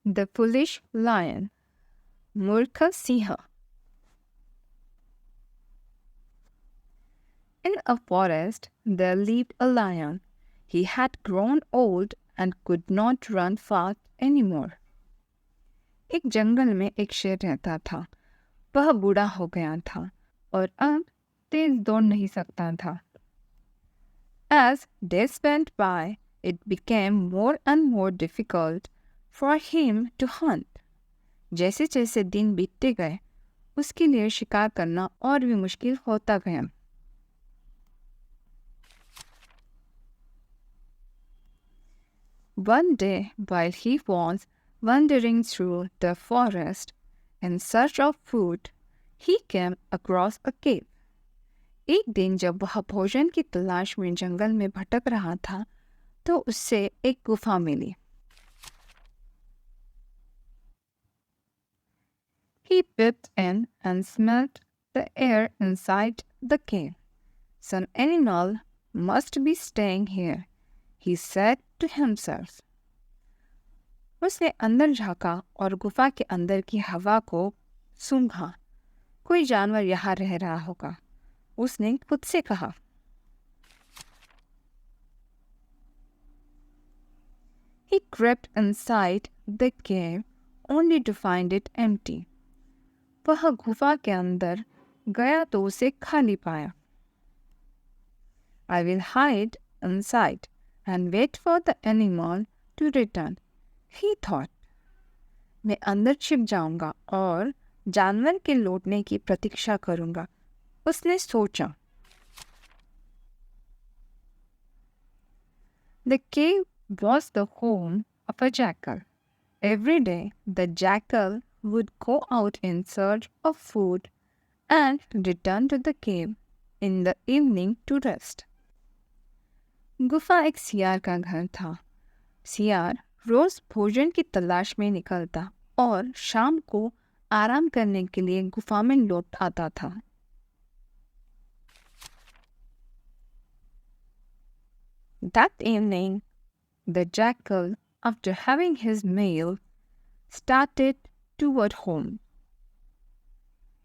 The foolish lion. मूर्ख Singh. In a forest there lived a lion. He had grown old and could not run fast anymore. एक जंगल में एक शेर रहता था. वह बूढ़ा हो गया था और अब तेज दौड़ नहीं सकता था. As days went by, it became more and more difficult for him to hunt. जैसे जैसे दिन बीतते गए, उसके लिए शिकार करना और भी मुश्किल होता गया. One day, while he was wandering through the forest in search of food, he came across a cave. एक दिन जब वह भोजन की तलाश में जंगल में भटक रहा था, तो उससे एक गुफा मिली. He peeped in and smelled the air inside the cave. Some animal must be staying here, he said to himself. उसने अंदर झांका और गुफा के अंदर की हवा को सूंघा. कोई जानवर यहाँ रह रहा होगा, उसने खुद से कहा. He crept inside the cave only to find it empty. वह गुफा के अंदर गया तो उसे खाली पाया. I will hide inside and wait for the animal to return, he thought. मैं अंदर छिप जाऊंगा और जानवर के लौटने की प्रतीक्षा करूंगा, उसने सोचा. The cave was the home of a jackal. Every day the jackal would go out in search of food and return to the cave in the evening to rest. गुफा एक सियार का घर था. सियार रोज भोजन की तलाश में निकलता और शाम को आराम करने के लिए गुफा में लौट आता था. That evening, the jackal, after having his meal, started toward home.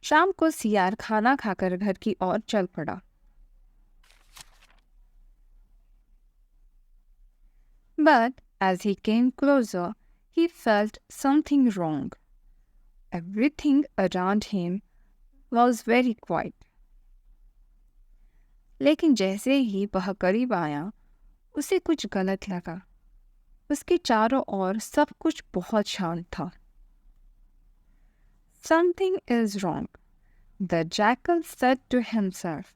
शाम को सियार खाना खाकर घर की ओर चल पड़ा. But as he came closer, he felt something wrong. Everything around him was very quiet. लेकिन जैसे ही वह करीब आया, उसे कुछ गलत लगा. उसके चारों ओर सब कुछ बहुत शांत था. Something is wrong, the jackal said to himself.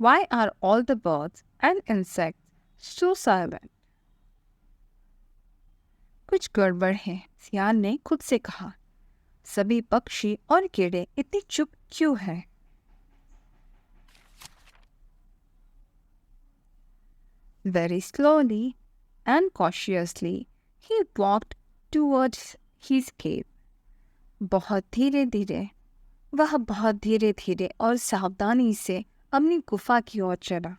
Why are all the birds and insects so silent? कुछ गड़बड़ है, सियार ने खुद से कहा. सभी पक्षी और कीड़े इतने चुप क्यों हैं? Very slowly and cautiously, he walked towards his cave. बहुत धीरे धीरे, वह बहुत धीरे धीरे और सावधानी से अपनी गुफा की ओर चला.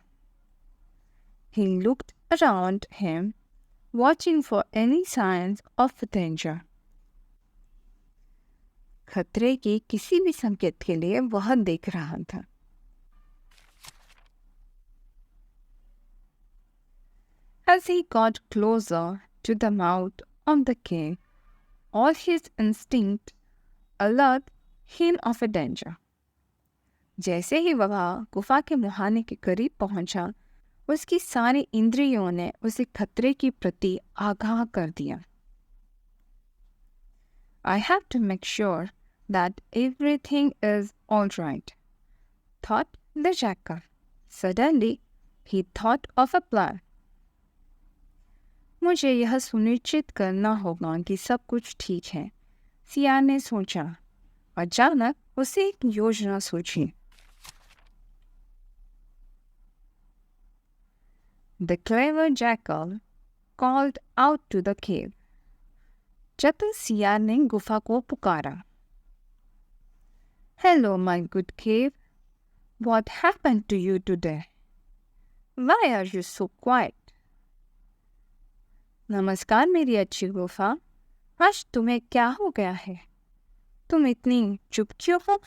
He looked around him, watching for any signs of danger. खतरे के किसी भी संकेत के लिए वह देख रहा था. As he got closer to the mouth of the cave, all his instinct alert him of a danger. जैसे ही वह गुफा के मुहाने के करीब पहुंचा, उसकी सारी इंद्रियों ने उसे खतरे की प्रति आगाह कर दिया. I have to make sure that everything is all right, thought the jackal. Suddenly, he thought of a plan. मुझे यह सुनिश्चित करना होगा कि सब कुछ ठीक है, सियार ने सोचा. अचानक उसे एक योजना सूझी. The clever jackal called out to the cave. चतुर सियार ने गुफा को पुकारा. Hello, my good cave. What happened to you today? Why are you so quiet? नमस्कार मेरी अच्छी गुफा, आज तुम्हें क्या हो गया है? तुम इतनी चुप क्यों हो?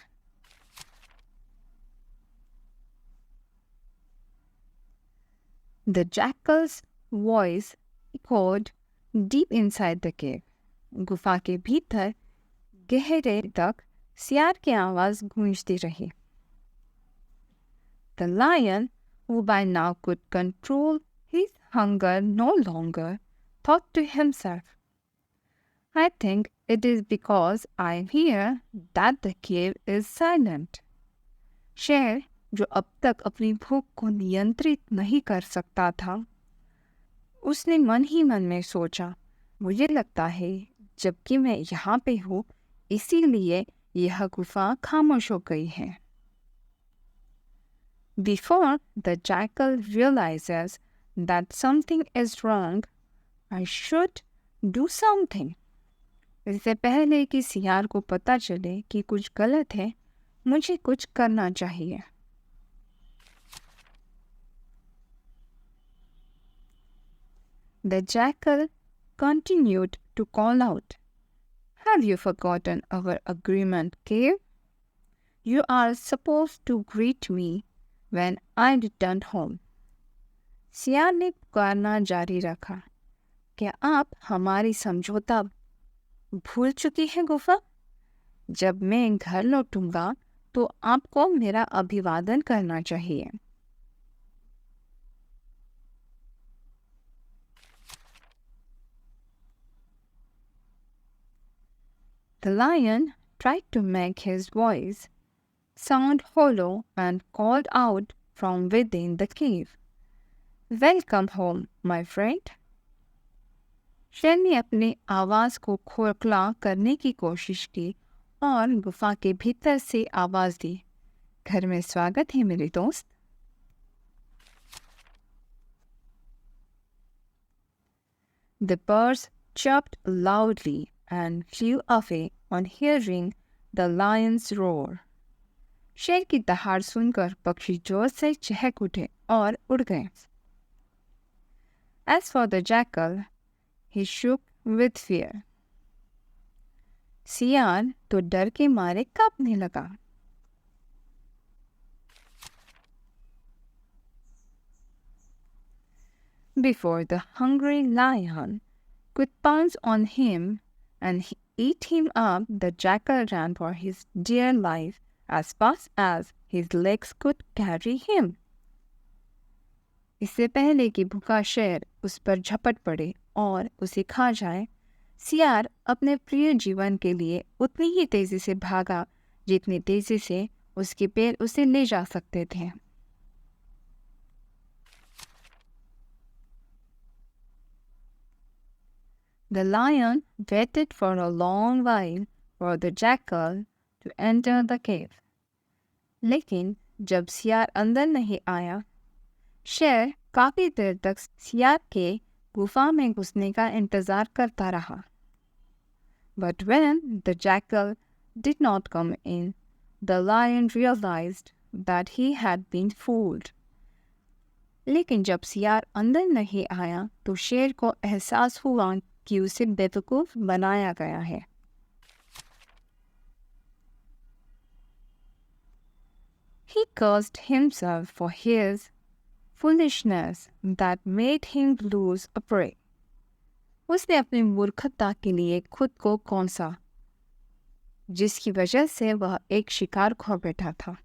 The jackal's voice echoed deep inside the cave. गुफा के भीतर गहरे तक सियार की आवाज गूंजती रही. The lion, who by now could control his hunger no longer, thought to himself, I think it is because I hear that the cave is silent. शेर, जो अब तक अपनी भूख को नियंत्रित नहीं कर सकता था, उसने मन ही मन में सोचा, मुझे लगता है जबकि मैं यहाँ पे हूँ इसीलिए यह गुफा खामोश हो गई है. Before the jackal realizes that something is wrong, I should do something. इससे पहले कि सियार को पता चले कि कुछ गलत है, मुझे कुछ करना चाहिए. The jackal continued to call out, Have you forgotten our agreement, cave? You are supposed to greet me when I returned home. सियार ने पुकारना जारी रखा, क्या आप हमारी समझौता भूल चुकी है गुफा? जब मैं घर लौटूंगा तो आपको मेरा अभिवादन करना चाहिए. The lion tried to make his voice sound hollow and called out from within the cave, Welcome home, my friend. शेर ने अपनी आवाज़ को खोखला करने की कोशिश की और गुफा के भीतर से आवाज़ दी, घर में स्वागत है मेरे दोस्त. The birds chirped loudly and flew away on hearing the lion's roar. शेर की दहाड़ सुनकर पक्षी जोर से चहक उठे और उड़ गए. As for the jackal, he shook with fear. सियार तो डर के मारे कांपने लगा. Before the hungry lion could pounce on him and eat him up, the jackal ran for his dear life as fast as his legs could carry him. इससे पहले कि भूखा शेर उस पर झपट पड़े और उसे खा जाए, सियार अपने प्रिय जीवन के लिए उतनी ही तेजी से भागा जितनी तेजी से उसके पैर उसे ले जा सकते थे. The lion waited for a long while for the jackal to enter the cave. लेकिन जब सियार अंदर नहीं आया, शेर काफी देर तक सियार के गुफा में घुसने का इंतजार करता रहा. But when the jackal did not come in, the lion realized that he had been fooled. लेकिन जब सियार अंदर नहीं आया तो शेर को एहसास हुआ कि उसे बेवकूफ बनाया गया है. He cursed himself for his foolishness that made him lose a prey. उसने अपनी मूर्खता के लिए खुद को कौंसा, जिसकी वजह से वह एक शिकार खो बैठा था.